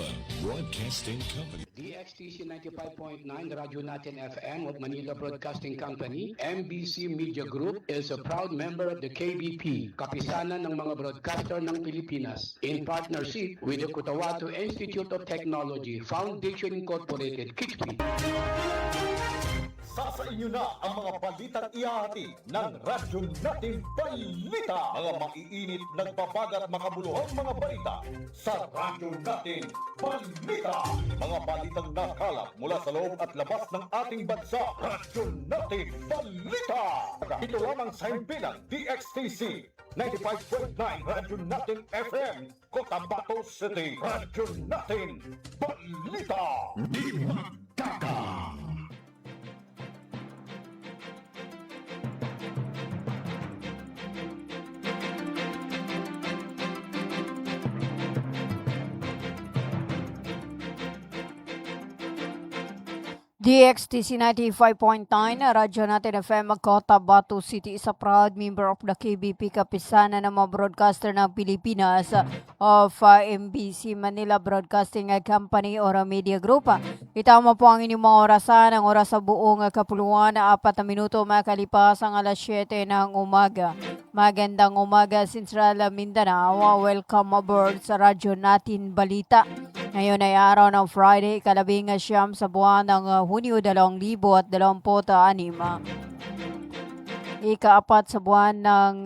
Manila Broadcasting Company. DXTC 95.9, Radyo Natin FM of Manila Broadcasting Company, MBC Media Group is a proud member of the KBP, Kapisanan ng mga Broadcaster ng Pilipinas, in partnership with the Cotabato Institute of Technology, Foundation Incorporated, KITFI. Sa inyo na ang mga balitang ihahati ng Radyo Natin Balita. Mga maiinit, nagbabagat, makabuluhang mga balita sa Radyo Natin Balita. Mga balitang nakalap mula sa loob at labas ng ating bansa. Radyo Natin Balita. Ito lamang sa himpilang DXTC 95.9 Radyo Natin FM, Cotabato City. Radyo Natin Balita. Di magkaka. DXTC 95.9, Radyo Natin FM, Cotabato City is a proud member of the KBP, Kapisanan ng mga broadcaster ng Pilipinas of MBC Manila Broadcasting Company or Media Group. Itama po ang inyong mga orasan, ang oras sa buong kapuluan, 4 na minuto makalipas ang alas 7 ng umaga. Magandang umaga, Central Mindanao. Welcome aboard sa Radyo Natin Balita. Ngayon ay araw ng Friday, 19 sa buwan ng Hunyo 2026. Ika-4 sa buwan ng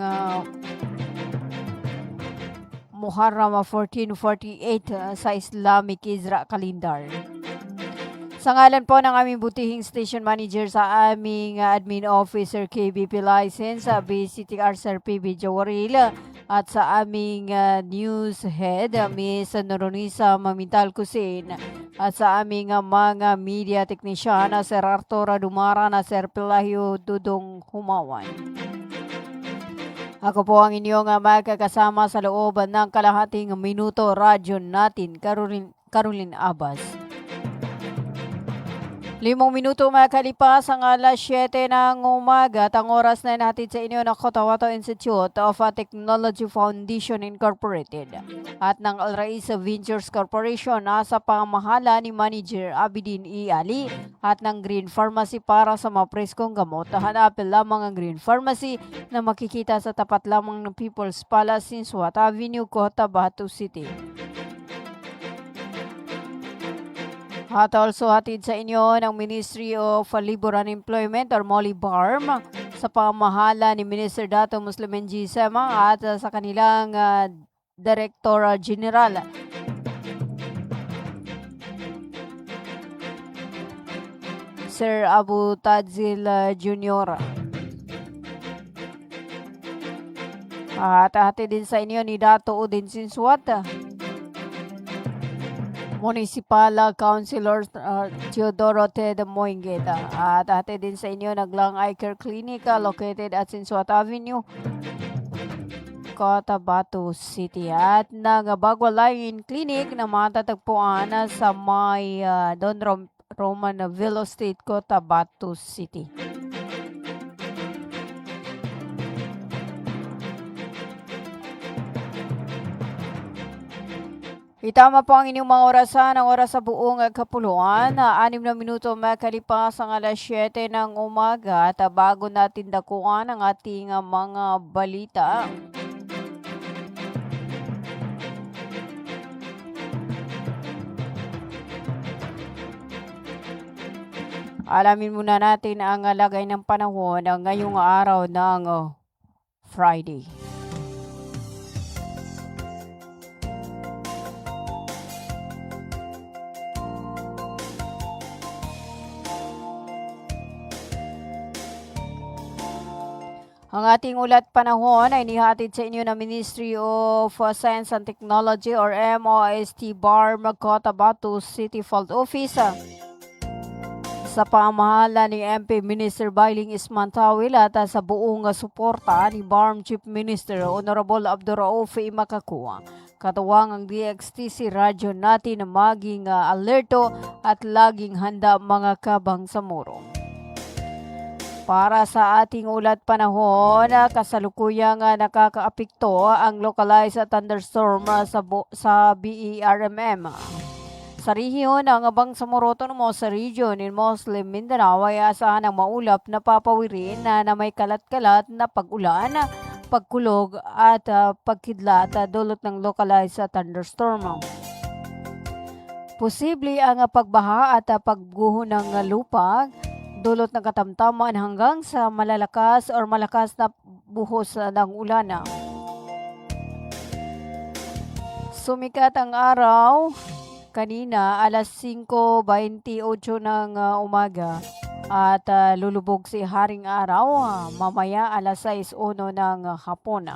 Muharram 1448 sa Islamic Hijra Calendar. Sa ngalan po ng aming butihing station manager sa aming admin officer KBP license, BCTR Sir PB Jawaril, at sa aming news head, Miss Noronisa Mamintal Kusin, at sa aming mga media technician, Sir Arturo Dumara, Sir Pelahio Dudong Humawan. Ako po ang inyong magkakasama sa loob ng kalahating minuto. Radyo Natin, Caroline Abbas. 5 minuto makalipas ang alas 7 ng umaga at ang oras na natin sa inyo ng Cotabato Institute of Technology Foundation Incorporated at ng Al Rais Ventures Corporation nasa pamahala ni Manager Abidin E. Ali at ng Green Pharmacy para sa mga preskong gamot. Hanapin lamang ang Green Pharmacy na makikita sa tapat lamang ng People's Palace, Sinswat Avenue, Cotabato City. At also hatid sa inyo ng Ministry of Labor and Employment or MOLIBARM sa pamahala ni Minister Dato Muslim N.G. Sema at sa kanilang Director General. Sir Abu Tadzil Jr. At hatid din sa inyo ni Dato Udin Sinswat, Municipal Councilor Teodoro Ted Moingeta. At hatid din sa inyo Naglang Eye Care Clinic located at Sinswat Avenue, Cotabato City. At ng Bagwalayin Clinic na matatagpuan sa may Don Roman Villa State, Cotabato City. Itama po ang inyong mga orasan, ang oras sa buong kapuluan. 6 na minuto makalipas ang alas 7 ng umaga at bago natin dakuan ang ating mga balita. Alamin muna natin ang lagay ng panahon ngayong araw ng Friday. Ang ating ulat panahon ay nihatid sa inyo ng Ministry of Science and Technology or MOST BARM Cotabato City Field Office sa pamahala ni MP Minister Bailing Ismantawil at sa buong suporta ni BARM Chief Minister Honorable Abdurrauf Imakakuwa. Katuwang ang DXTC Radyo Natin na maging alerto at laging handa mga kabang sa murong. Para sa ating ulat panahon, kasalukuyang nakakaapekto ang localized thunderstorm sa BERMM. sa rehiyon ng Bangsamoro Autonomous Region in Muslim Mindanao ay asahan ng maulap na papawirin na may kalat-kalat na pag-ulan, pagkulog at pagkidlat dulot ng localized thunderstorm. Posible ang pagbaha at pagguho ng lupa dulot ng katamtaman hanggang sa malalakas or malakas na buhos ng ulan. Sumikat ang araw kanina alas 5:28 ng umaga at lulubog si Haring Araw mamaya alas 6:01 ng hapon.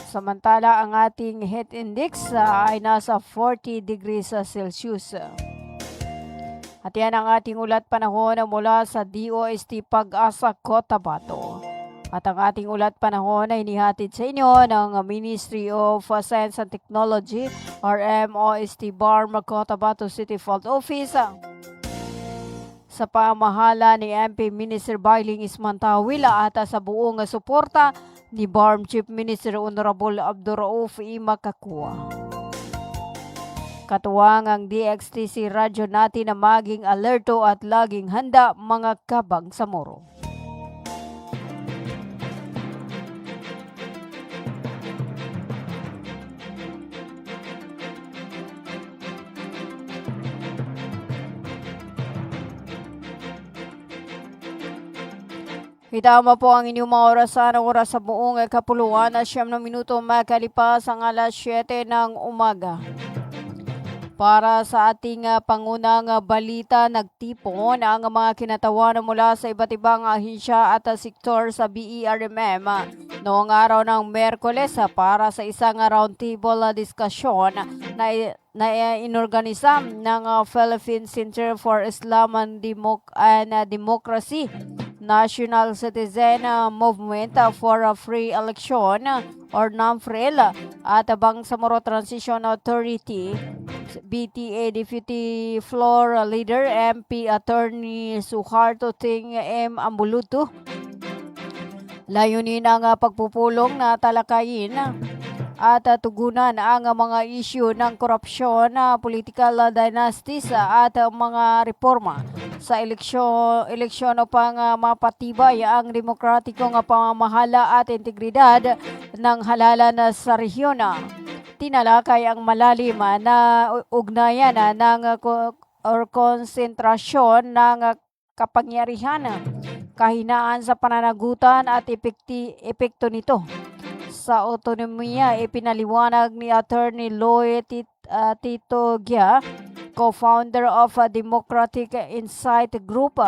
Samantala ang ating heat index ay nasa 40 degrees Celsius. At yan ang ating ulat panahon mula sa DOST Pag-asa Cotabato. At ang ating ulat panahon ay inihatid sa inyo ng Ministry of Science and Technology or MOST BARM Cotabato City Fault Office sa pamahala ni MP Minister Bailing Ismantawil at sa buong suporta ni BARM Chief Minister Honorable Abdurauf Imakakua. Katuwang ang DXTC radyo natin na maging alerto at laging handa mga kabang sa Moro. Itama po ang inyong mga oras sa buong kapuluan at 9 minuto makalipas ang alas 7 ng umaga. Para sa ating pangunang balita, nagtipon ang mga kinatawanan mula sa iba't ibang ahensya at sektor sa BERMM noong araw ng Merkoles para sa isang roundtable diskusyon na inorganisa ng Philippine Center for Islam and Democracy, National Citizen Movement for a Free Election or NAMFREL at Bangsamoro Transition Authority, BTA Deputy Floor Leader MP Attorney Suharto Ting M. Ambuluto. Layunin ang pagpupulong na talakayin at tugunan ang mga isyu ng korupsyon, political dynasties at mga reforma sa eleksyon upang mapatibay ang demokratikong pamamahala at integridad ng halalan sa rehiyon. Tinalakay ang malalim na ugnayan ng konsentrasyon ng kapangyarihan, kahinaan sa pananagutan at epekto nito sa otonomiya. Ipinaliwanag ni Attorney Lloyd Tito Gia, co-founder of Democratic Insight Group,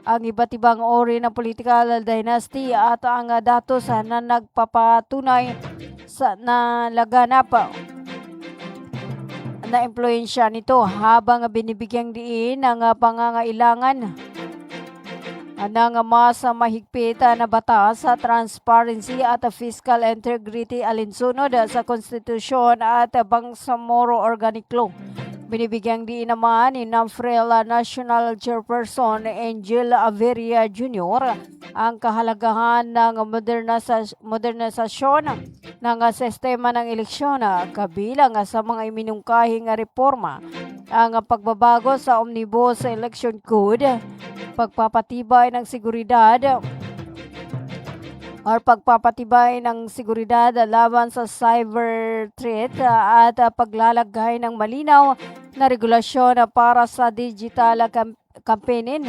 ang iba't ibang uri ng political dynasty at ang datos na nagpapatunay na laganap na impluensya nito habang binibigyang diin ang pangangailangan ng mas mahigpit na batas sa transparency at fiscal integrity alinsunod sa konstitusyon at Bangsamoro Organic Law. Binibigyang diin naman ni NAMFREL National Chairperson Angel Averia Jr. ang kahalagahan ng modernisasyon ng sistema ng eleksyon kabilang sa mga iminungkahing reforma, ang pagbabago sa Omnibus Election Code, pagpapatibay ng seguridad laban sa cyber threat at paglalagay ng malinaw na regulasyon para sa digital campaigning,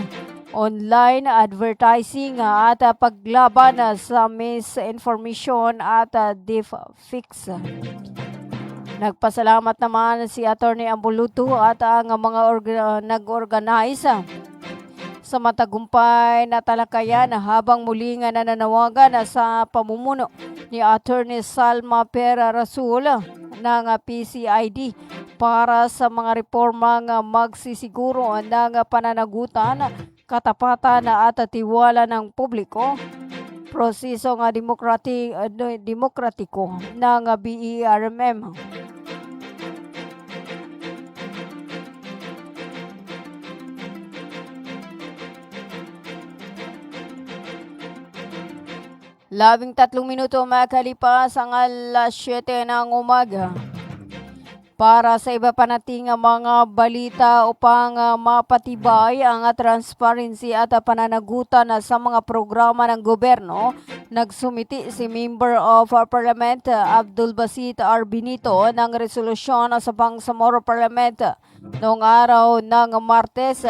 online advertising at paglaban sa misinformation at deepfakes. Nagpasalamat naman si Attorney Ambuluto at ang mga nag-organize sa matagumpay na talakayan habang muling nananawagan sa pamumuno ni Attorney Salma Pera Rasul ng PCID para sa mga reformang magsisiguro ng pananagutan, katapatan at tiwala ng publiko, prosesong demokratiko ng BERMM. Labing 3 minuto makalipas ang alas 7 ng umaga. para sa iba pa nating mga balita upang mapatibay ang transparency at pananagutan sa mga programa ng gobyerno. Nagsumiti si Member of Parliament Abdul Basit R. Benito ng resolusyon sa Bangsamoro Parliament noong araw ng Martes.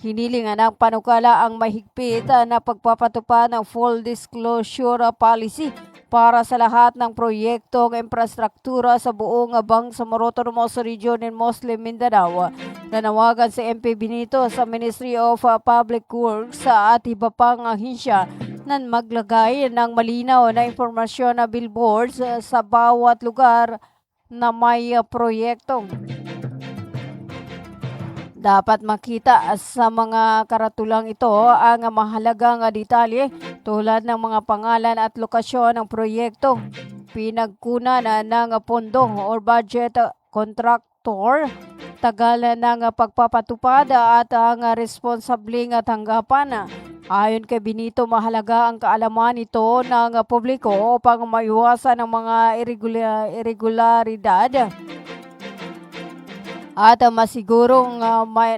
Hiniling ng panukala ang mahigpit na pagpapatupad ng full disclosure policy para sa lahat ng proyektong infrastruktura sa buong Bangsamoro Autonomous Region in Muslim Mindanao. Nanawagan si MP Benito sa Ministry of Public Works at iba pang ahensya na maglagay ng malinaw na impormasyon na billboards sa bawat lugar na may proyekto. Dapat makita sa mga karatulang ito ang mahalagang detalye tulad ng mga pangalan at lokasyon ng proyekto, pinagkunan ng pondo or budget contractor, tagal ng pagpapatupad at ang responsabling tanggapan. Ayon kay Benito, mahalaga ang kaalaman ito ng publiko upang maiwasan ang mga irregularidad at masigurong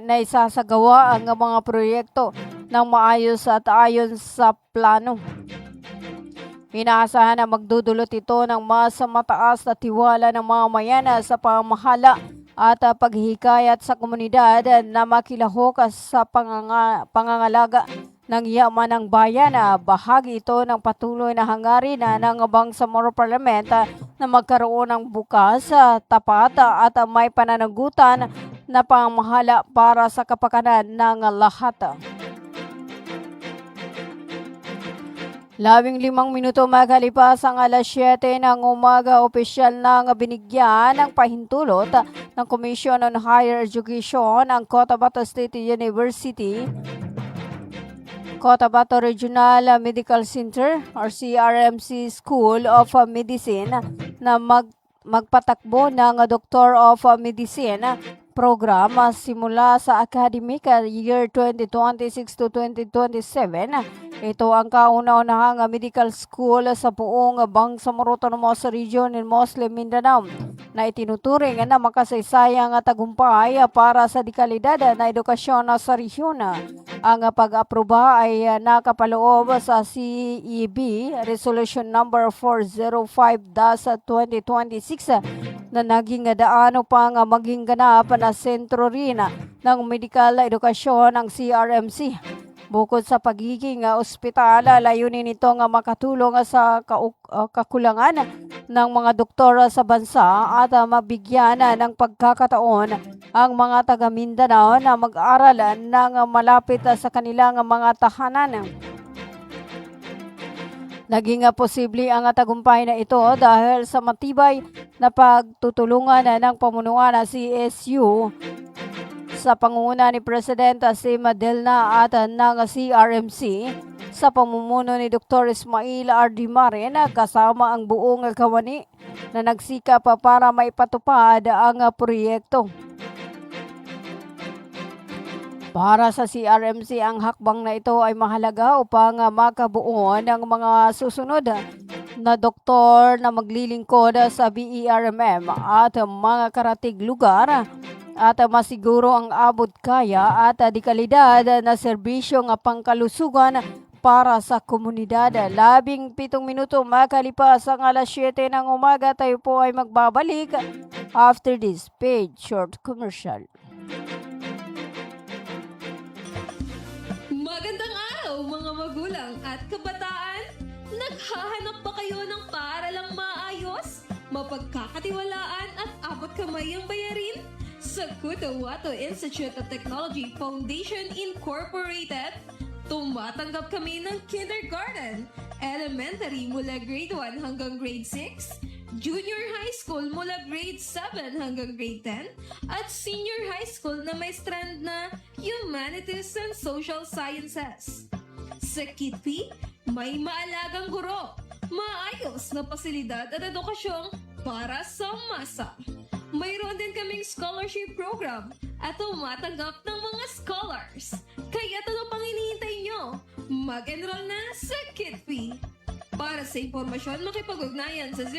naisasagawa ang mga proyekto ng maayos at ayon sa plano. Inaasahan na magdudulot ito ng mas mataas na tiwala ng mamamayan sa pamahala at paghihikayat sa komunidad na makilahok sa pangangalaga ng yaman ng bayan. Bahagi ito ng patuloy na hangarin ng Bangsamoro Parliament na magkaroon ng bukas, tapat at may pananagutan na pamamahala para sa kapakanan ng lahat. 15 minuto makalipas ang alas 7 ng umaga, opisyal nang binigyan ng pahintulot ng Commission on Higher Education ang Cotabato State University, Cotabato Regional Medical Center or CRMC School of Medicine na magpatakbo ng Doctor of Medicine program simula sa academic year 2026 to 2027. Ito ang kauna-unahang medical school sa buong Bangsamoro Autonomous Region in Muslim Mindanao na itinuturing na makasaysayang tagumpay para sa dekalidad na edukasyon sa rehiyon. Ang pag-aproba ay nakapaloob sa CEB Resolution number 405-2026 na naging daan upang maging ganap na sentro rin ng medikal edukasyon ng CRMC. Bukod sa pagiging ospital, layunin nitong makatulong sa kakulangan ng mga doktor sa bansa at mabigyan ng pagkakataon ang mga taga Mindanao na mag-aral ng malapit sa kanilang mga tahanan. Naging posible ang tagumpay na ito dahil sa matibay na pagtutulungan ng pamunuan ng CSU sa pangunguna ni Presidente Sim Delna at ng CRMC sa pamumuno ni Dr. Ismail R. Dimarin kasama ang buong kawani na nagsikap para maipatupad ang proyekto. Para sa CRMC, ang hakbang na ito ay mahalaga upang makabuo ng mga susunod na doktor na maglilingkod sa BERMM at mga karatig lugar at masiguro ang abot kaya at dekalidad na serbisyong pangkalusugan para sa komunidad. 17 minuto makalipas ang alas 7 ng umaga, tayo po ay magbabalik after this paid short commercial. Magandang araw mga magulang at kabataan! Naghahanap ba kayo ng paaralang maayos, mapagkakatiwalaan at abot kamay ang bayarin? Sa Cotabato Institute of Technology Foundation Incorporated, tumatanggap kami ng kindergarten, elementary mula grade 1 hanggang grade 6, junior high school mula grade 7 hanggang grade 10, at senior high school na may strand na Humanities and Social Sciences. Sa KITP, may maalagang guro, maayos na pasilidad at edukasyong para sa masa. Mayroon din kaming scholarship program at tumatanggap ng mga scholars. Kaya ano pang hinihintay nyo? Mag-enroll na sa KITP. Para sa impormasyon, makipag-ugnayan sa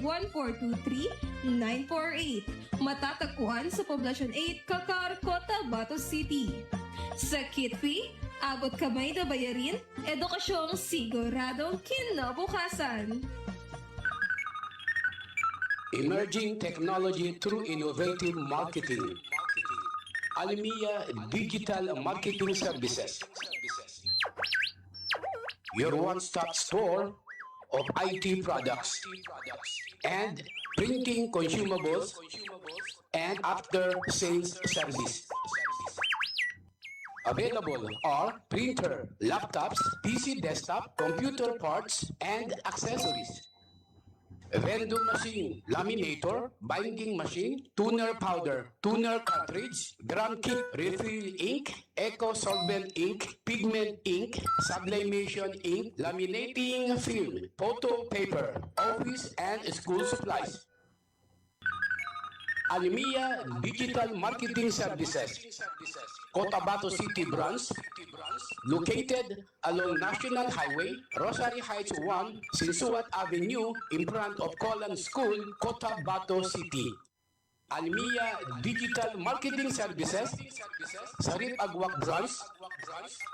0905-1423-948. Matatagpuan sa Poblacion 8, Kakar, Cotabato City. Sa Kitpi, abot kamay na bayarin, edukasyong siguradong kinabukasan. Emerging technology through innovative marketing. Almia Digital Marketing Services. Your one-stop store of IT products and printing consumables and after-sales service. Available are printer, laptops, PC desktop, computer parts, and accessories. Vending machine, laminator, binding machine, tuner powder, tuner cartridge, drum kit, refill ink, eco solvent ink, pigment ink, sublimation ink, laminating film, photo paper, office and school supplies. Almia Digital Marketing Services, Cotabato City Branch, located along National Highway, Rosary Heights 1, Sinsuat Avenue, in front of Colan School, Cotabato City. Almia Digital Marketing Services, Sarip Agwak Branch,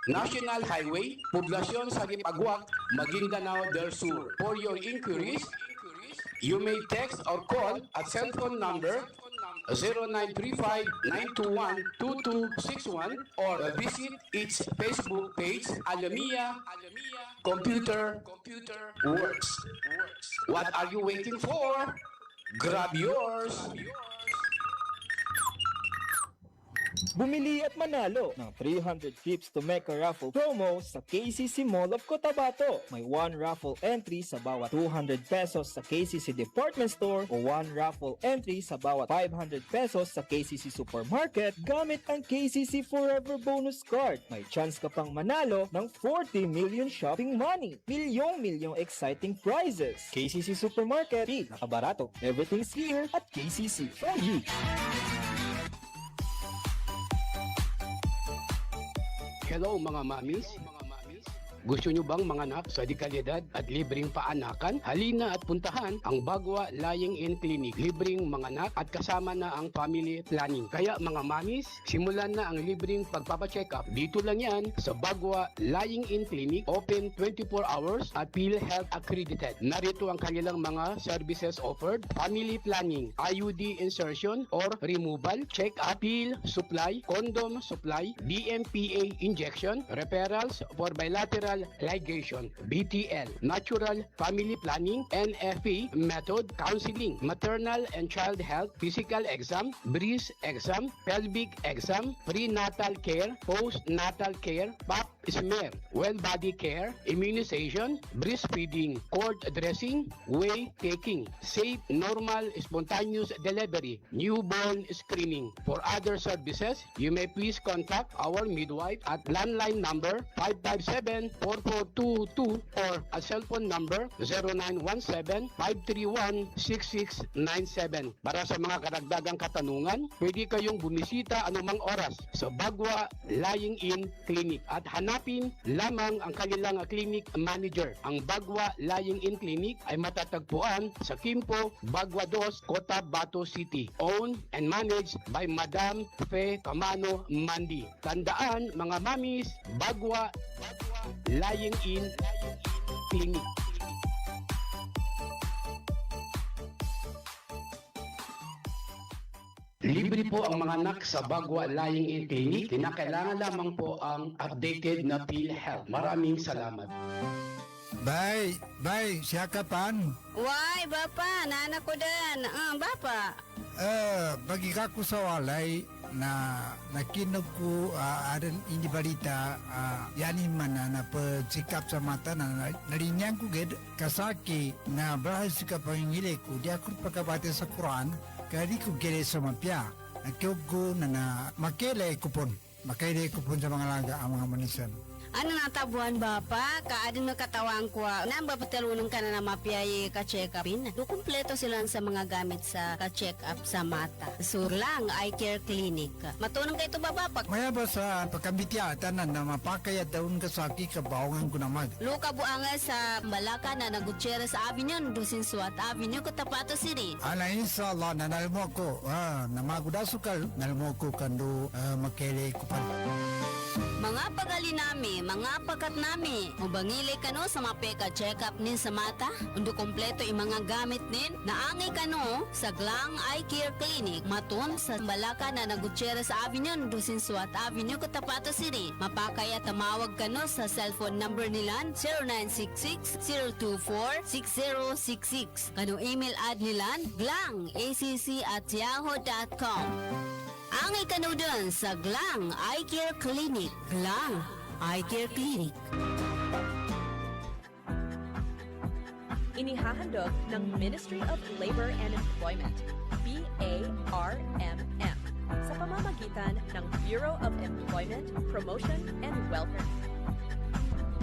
National Highway, Poblacion Sarip Agwak, Maguindanao del Sur. For your inquiries, you may text or call at cell phone number 0935-921-2261 or visit its Facebook page, Almia Computer Works. What are you waiting for? Grab yours! Bumili at manalo ng 300 trips to Mecca raffle promo sa KCC Mall of Cotabato. May 1 raffle entry sa bawat 200 pesos sa KCC Department Store o 1 raffle entry sa bawat 500 pesos sa KCC Supermarket gamit ang KCC Forever Bonus Card. May chance ka pang manalo ng 40 million shopping money. Milyong exciting prizes. KCC Supermarket, nakabarato. Everything's here at KCC for you. Hello mga mamis. Gusto nyo bang manganak sa dekalidad at libreng paanakan? Halina at puntahan ang Bagwa Lying-in Clinic. Libreng manganak at kasama na ang family planning. Kaya mga mamis, simulan na ang libreng pagpapacheck up. Dito lang yan sa Bagwa Lying-in Clinic. Open 24 hours at PhilHealth accredited. Narito ang kanilang mga services offered. Family planning, IUD insertion or removal, check-up, pill supply, condom supply, DMPA injection, referrals for bilateral ligation, BTL, natural family planning, NFP method, counseling, maternal and child health, physical exam, breast exam, pelvic exam, prenatal care, postnatal care, pap smear, well body care, immunization, breastfeeding, cord dressing, weight taking, safe, normal, spontaneous delivery, newborn screening. For other services, you may please contact our midwife at landline number 557-4422 or a cell phone number 0917-531-6697. Para sa mga karagdagang katanungan, pwede kayong bumisita anumang oras sa Bagwa Lying-in Clinic at hanapin lamang ang kanilang clinic manager. Ang Bagwa Lying-in Clinic ay matatagpuan sa Kimpo, Bagwa 2, Cotabato City. Owned and managed by Madam Fe Camano Mandi. Tandaan mga mamis, Bagwa Lying-in Clinic. Libre po ang mga anak sa Bagwa Lying-in Clinic. Kinakailangan lamang po ang updated na PhilHealth. Maraming salamat. Bay, siya kapan? Why, Bapa, nana ko din. Bapa. Bagi kako sa walay na nakinog ko adan ini balita yani mana na pagsikap sa mata na narinyang ko ged kasaki na bahas ka pangingili ko di ako pagkabate sa Quran kadi ko gede sa mapya nakiog ko na makele kupon sa mga laga ang mga manisan. Ano natabuhan bapa? Kaadin na katawang ko. Namba patalunong ka na mapiyay ka-check upin. Do kumpleto sila sa mga gamit sa ka-check up sa mata. Surlang Eye Care Clinic. Matunong kayo ito ba bapa? Maya ba sa pagkambitya tanan na mapakay at daun kasaki kabawangan ko naman. Luka buanga sa Malaka na Gutierrez Avenue, Dusin Suat Avenue, Cotabato City. Ala inshallah na nalmo ko. Namaguda sukal nalmo ko kando makere ko pa. Mga pagali nami, mga pakat nami, mubangili kano sa mapeka check-up nin sa mata, undo kompleto yung mga gamit nin, naangay kano sa Glang Eye Care Clinic, matun sa Malaka na Gutierrez Avenue, Dusin Suat Avenue, Cotabato City. Mapakaya tamawag kano sa cellphone number nilan 0966-024-6066. Kano email ad nilan glangacc@yahoo.com. Angay kano dun sa Glang Eye Care Clinic. Glang Eye Care Clinic. Inihahandog ng Ministry of Labor and Employment, BARMM, sa pamamagitan ng Bureau of Employment, Promotion and Welfare.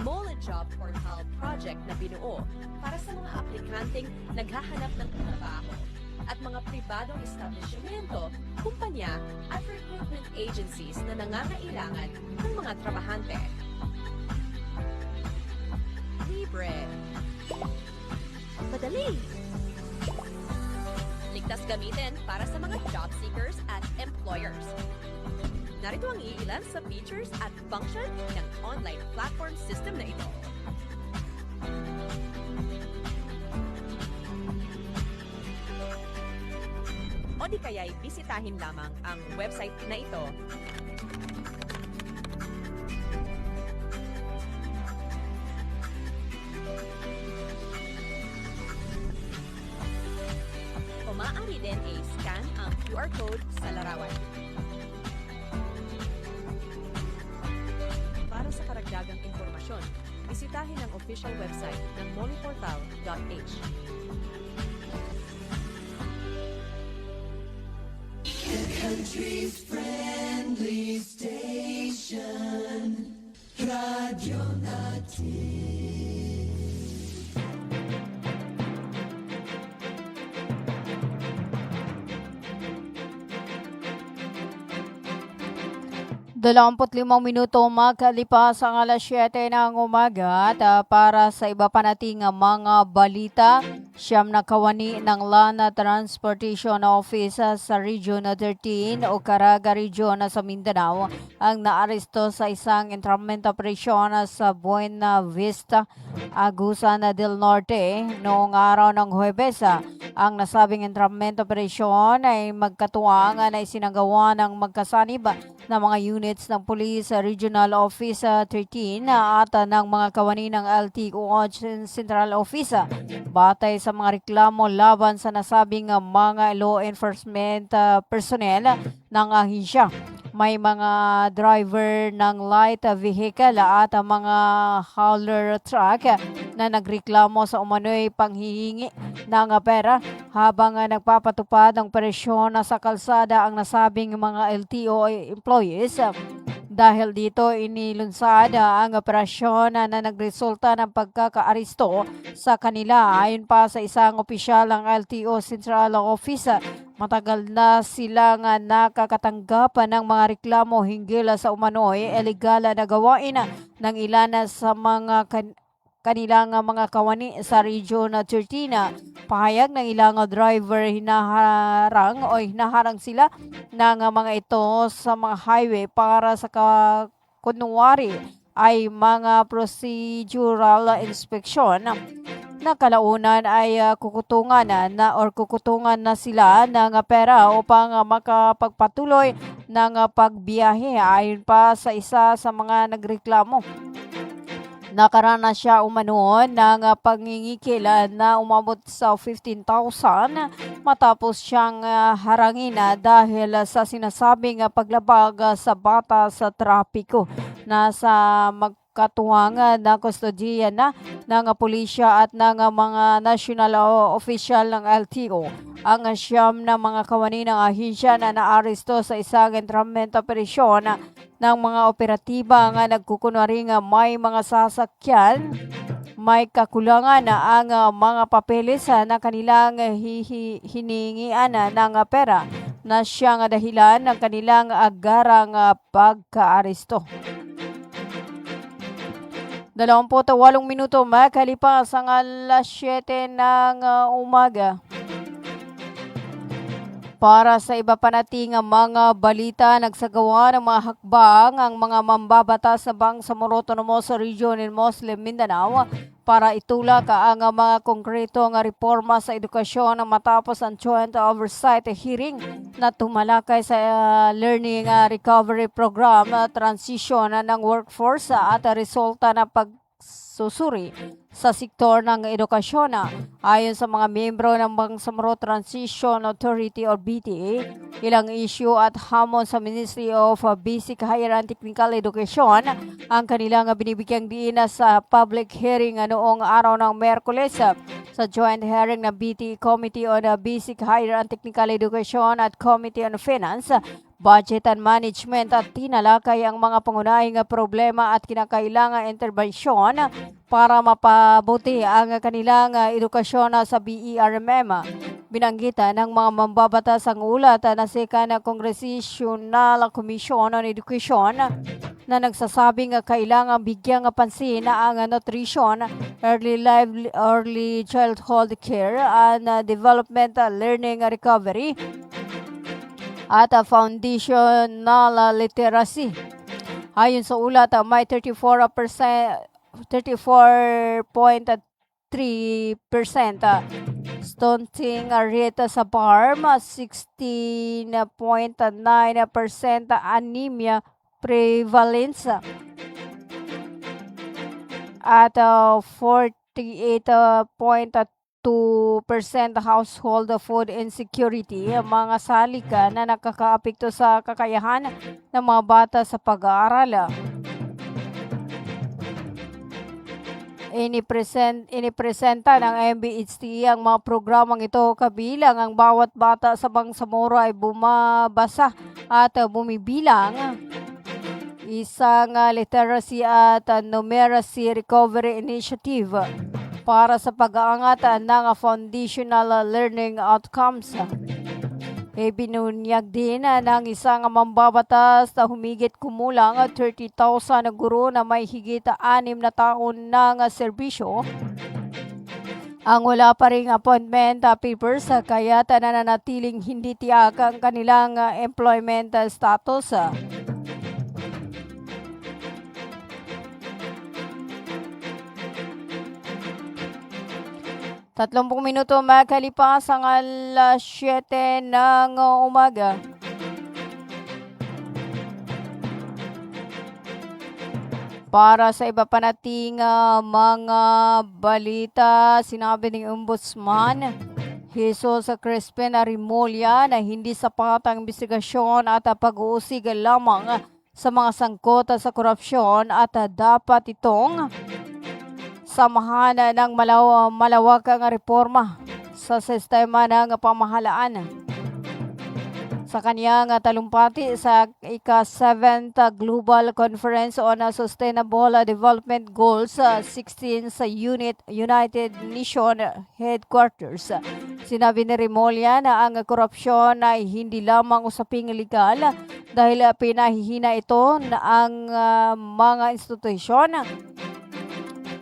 Mole Job Portal project na binuo para sa mga aplikanteng naghahanap ng trabaho at mga pribadong establishmento, kumpanya at recruitment agencies na nangangailangan ng mga trabahante. Libre. Madali. Ligtas gamitin para sa mga job seekers at employers. Narito ang iilan sa features at function ng online platform system na ito. O di kaya'y bisitahin lamang ang website na ito. O maaari din i-scan ang QR code sa larawan. Para sa karagdagang impormasyon, bisitahin ang official website ng moleportal.h. Country's friendly station, Radio Natin. 25 minuto makalipas ang alas 7 ng umaga at para sa iba pa nating mga balita, siyam na kawani ng Lana Transportation Office sa Region 13 o Caraga Region sa Mindanao ang naaresto sa isang entrapment operation sa Buena Vista, Agusan del Norte noong araw ng Huwebes. Ang nasabing entrapment operation ay magkatuwang na isinagawa ng magkasanib na mga units ng Police Regional Office 13 at ng mga kawani ng LTO Central Office. Batay sa mga reklamo laban sa nasabing mga law enforcement personnel ng ahensya, may mga driver ng light vehicle at mga hauler truck na nagreklamo sa umano'y panghihingi ng pera habang nagpapatupad ng operasyon sa kalsada ang nasabing mga LTO employees. Dahil dito inilunsad ang operasyon na nagresulta ng pagkakaaresto sa kanila. Ayon pa sa isang opisyal ng LTO Central Office, matagal na silang nakakatanggap ng mga reklamo hinggil sa umano'y illegal na gawain ng ilan sa mga kanilang mga kawani sa Region 13. Pahayag ng ilang driver, hinaharang sila ng mga ito sa mga highway para sa kunwari ay mga procedural inspection na kalaunan ay kukutungan na sila ng pera upang makapagpatuloy ng pagbiyahe. Ayon pa sa isa sa mga nagreklamo, nakaranas siya umano ng pangingikil na umabot sa 15,000 matapos siyang harangin dahil sa sinasabing paglabag sa batas sa trapiko. Nasa katuwangan na kustodiya na ng pulisya at ng mga national official ng LTO. Ang siyam na mga kawani ng ahensya na naaresto sa isang entrenchment operasyon ng mga operatiba nga nagkukunwari nga may mga sasakyan, may kakulangan na ang mga papeles na kanilang hiningian ng pera na siyang dahilan ng kanilang agarang pagkaaresto. 28 minuto makalipas ang alas 7 ng umaga. Para sa iba pa nating mga balita, nagsagawa ng mga hakbang ang mga mambabatas sa Bangsamoro Autonomous Region in Muslim Mindanao para itulak ang mga konkretong reforma sa edukasyon matapos ang joint oversight hearing na tumalakay sa Learning Recovery Program transition ng workforce at resulta ng pagsusuri sa sektor ng edukasyon. Ayon sa mga miyembro ng Bangsamoro Transition Authority or BTA, ilang issue at hamon sa Ministry of Basic Higher and Technical Education ang kanilang binibigyang diin sa public hearing noong araw ng Miyerkules sa joint hearing ng BTA Committee on Basic Higher and Technical Education at Committee on Finance, Budget and Management at tinalakay ang mga pangunahing problema at kinakailangang interbensyon para mapabuti ang kanilang edukasyon sa BERMM. Binanggita ng mga mambabatas ang ulat na Second Congressional Commission on Education na nagsasabing kailangang bigyang pansin ang nutrition, early childhood care and development, learning recovery at foundational literacy. Ayon sa ulat, may 34.3% stunting rate sa BARM, 16.9% anemia prevalence, at 48.2% household food insecurity, mga salika na nakakaapekto sa kakayahan ng mga bata sa pag-aaral. Inipresenta ng MBHT ang mga programang ito kabilang ang bawat bata sa Bangsamoro ay bumabasa at bumibilang, isang literacy at numeracy recovery initiative para sa pag-aangat ng foundational learning outcomes. Binunyag din ng isang mambabatas na humigit kumulang 30,000 na guro na may higit 6 na taon ng serbisyo ang wala pa ring appointment papers, kaya nananatiling hindi tiyak ang kanilang employment status. Tatlong minuto makalipas ang alas 7 ng umaga. Para sa iba pa nating mga balita, sinabi ng Ombudsman Jesus Crispin Remulla na hindi sapat ang investigasyon at pag-uusig lamang sa mga sangkot sa korupsyon at dapat itong samahan ng malawakang reforma sa sistema ng pamahalaan. Sa kanyang talumpati sa ika-7th Global Conference on Sustainable Development Goals 16 sa United Nations Headquarters, sinabi ni Remulla na ang korupsyon ay hindi lamang usaping legal dahil pinahihina ito na ang mga institusyon,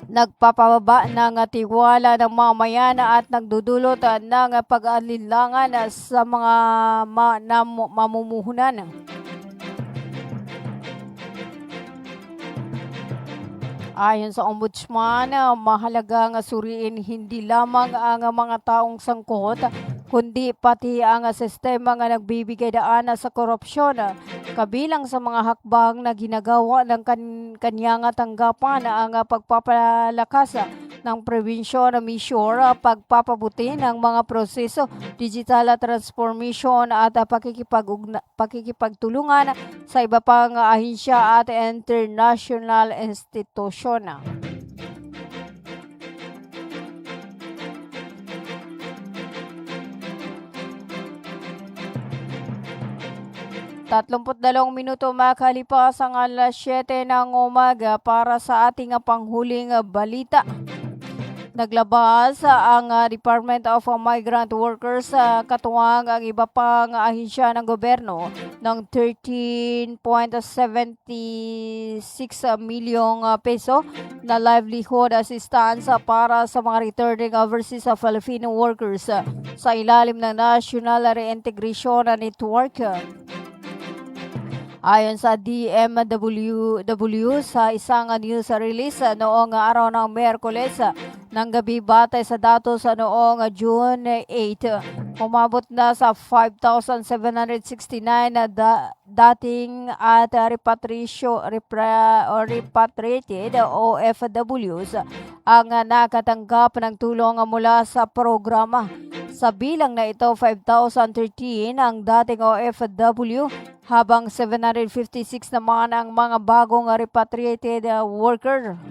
nagpapababa ng tiwala ng mamayan at nagdudulot ng pag-alinlangan sa mga mamumuhunan. Ayon sa Ombudsman, mahalagang suriin hindi lamang ang mga taong sangkot, kundi pati ang sistema nga nagbibigay daan sa korupsyon, kabilang sa mga hakbang na ginagawa ng kanyang tanggapan ang pagpapalakas ng prevensyon na measure, pagpapabuti ng mga proseso, digital transformation at pakikipagtulungan sa iba pang ahensya at international institusyon. Tatlumput 2 minuto makalipas ang alas 7 ng umaga para sa ating panghuling balita. Naglabas ang Department of Migrant Workers katuwang ang iba pang ahensya ng gobyerno ng 13.76 milyong peso na livelihood assistance para sa mga returning overseas Filipino workers sa ilalim ng National Reintegration Network. Ayon sa DMW sa isang news release noong araw ng Miyerkules ng gabi batay sa datos noong June 8, umabot na sa 5,769 na dating at repatriated OFWs ang nakatanggap ng tulong mula sa programa. Sa bilang na ito, 5,013 ang dating OFW habang 756 naman ang mga bagong repatriated worker.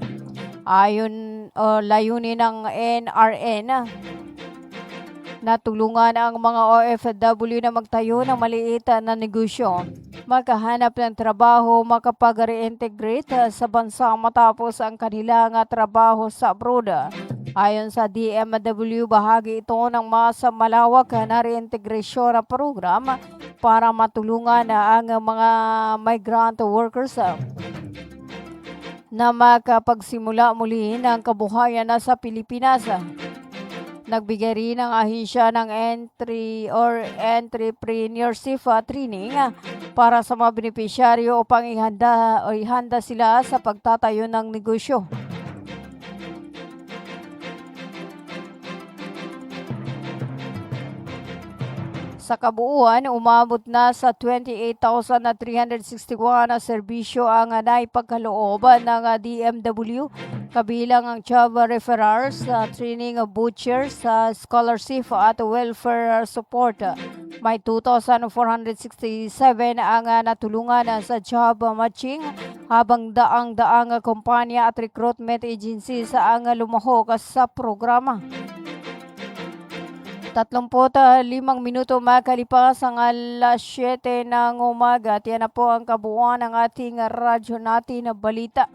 Ayon layunin ng NRN na tulungan ang mga OFW na magtayo ng maliit na negosyo, makahanap ng trabaho, makapag-reintegrate sa bansa matapos ang kanilang trabaho sa abroad. Ayon sa DMW, bahagi ito ng mas malawak na reintegration program para matulungan ang mga migrant workers na makapagsimula muli ng kabuhayan sa Pilipinas. Nagbigay rin ang ahensya ng entrepreneurship training para sa mga benepisyaryo upang ihanda sila sa pagtatayo ng negosyo. Sa kabuuan, umabot na sa 28,361 na serbisyo ang naipagkaloob ng DMW, kabilang ang job referrals, training butchers, scholarship at welfare support. May 2,467 ang natulungan sa job matching, habang daang-daang kumpanya at recruitment agencies ang lumahok sa programa. 35 minuto makalipas ang alas 7 ng umaga. At yan na po ang kabuuan ng ating radyo natin na balita.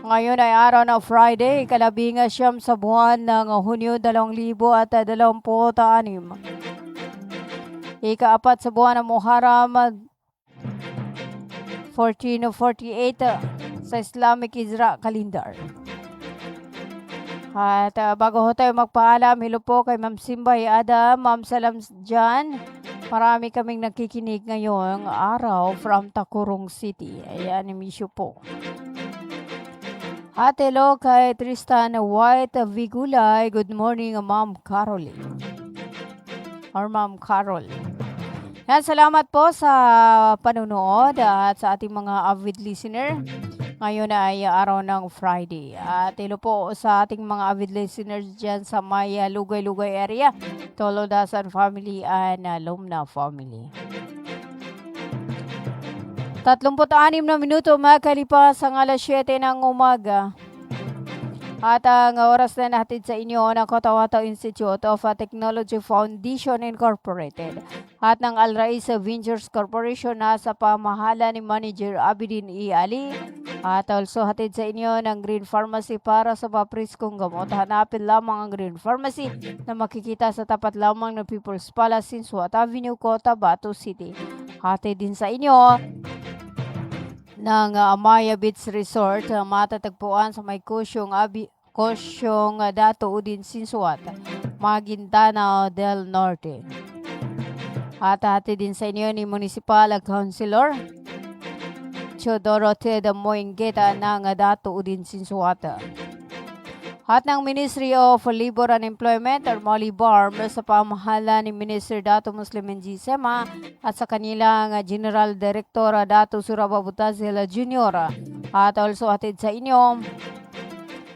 Ngayon ay araw ng Friday, ikalabing siyam sa buwan ng Hunyo 2026. Ika-4 sa buwan ng Muharram 1448 sa Islamic Hijra Calendar. At bago ho tayo magpaalam, hello po kay Ma'am Simbay Adam, Ma'am Salam dyan. Marami kaming nakikinig ngayong araw from Takurong City. Ayan, miss you po. At hello kay Tristan White Vigulay. Good morning, Ma'am Caroline. Or Ma'am Carol. Yan, salamat po sa panunood at sa ating mga avid listener. Ngayon ay araw ng Friday. At hello po sa ating mga avid listeners dyan sa may Lugay-Lugay area, Tolodasan family and Lumna family. 36 na minuto makalipas ang alas 7 ng umaga. At ang oras na natin sa inyo ng Cotabato Institute of Technology Foundation Incorporated at ng Al Rais Ventures Corporation na sa pamahala ni Manager Abidin E. Ali. At also hatid sa inyo ng Green Pharmacy para sa papriskong gamot. Hanapin lamang ang Green Pharmacy na makikita sa tapat lamang ng People's Palace, Sinsuat Avenue, Cotabato City. Hatid din sa inyo ng Amaya Beach Resort, matatagpuan sa may Kosyong Dato Udin, Sinsuat, Maguindanao del Norte. At hatid din sa inyo ni Municipal Councilor Teodoro Ted Moingeta ng Dato Udin, Sinsuat. At ng Ministry of Labor and Employment or Molibarm sa pamahala ni Minister Dato Muslim N.G. Sema at sa kanilang General Director Dato Suraba Butazil Jr. At also hatid sa inyo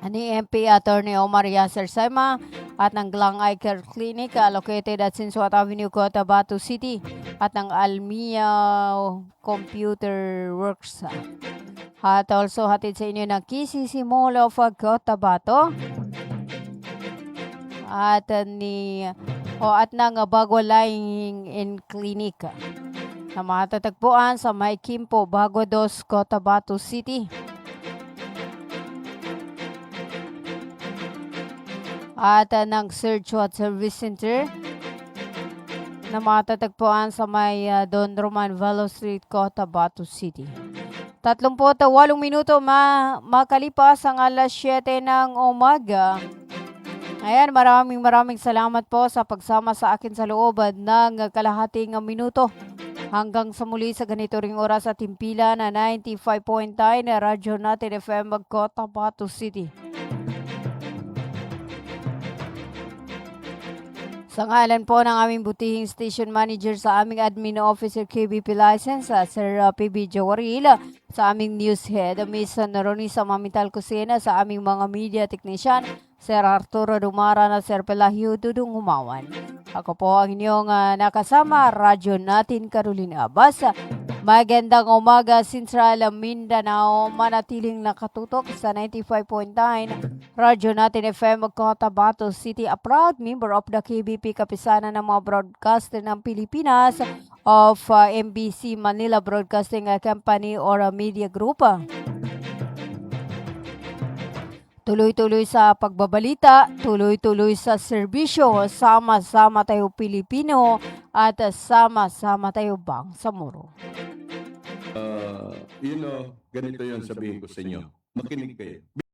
ni MP Attorney Omar Yasser Sema at ng Glang Eye Care Clinic located at Sinsuat Avenue, Cotabato City at ng Almia Computer Works. At also hatid sa inyo ng KCC Mall of Cotabato at at ng Bago Lying in Clinic na matatagpuan sa May Kimpo, Bago Dos, Cotabato City. At ng Search What Service Center na matatagpuan sa may Don Roman Velo Street, Cotabato City. 38 minuto makalipas ang alas 7 ng umaga. Ayan, maraming salamat po sa pagsama sa akin sa loob ng kalahating minuto. Hanggang sa muli sa ganito ring oras at timpila na 95.9 na Radyo Natin FM Cotabato City. Sa ngalan po ng aming butihing station manager sa aming admin officer KBP license, Sir PB Jawaril, sa aming news head, Miss Ronisa Mamital Kusena, sa aming mga media technician, Sir Arturo Dumara na Sir Pelahio Dudong Humawan. Ako po ang inyong nakasama, Radyo Natin Carolina Abbas. Magandang umaga, Central Mindanao, manatiling nakatutok sa 95.9 Radyo Natin FM Cotabato City, a proud member of the KBP, kapisanan ng mga broadcaster ng Pilipinas of MBC Manila Broadcasting Company or Media Group. Tuloy-tuloy sa pagbabalita, tuloy-tuloy sa serbisyo, sama-sama tayo Pilipino at sama-sama tayo Bangsamoro. Ganito yun sabihin ko sa inyo. Makinig kayo.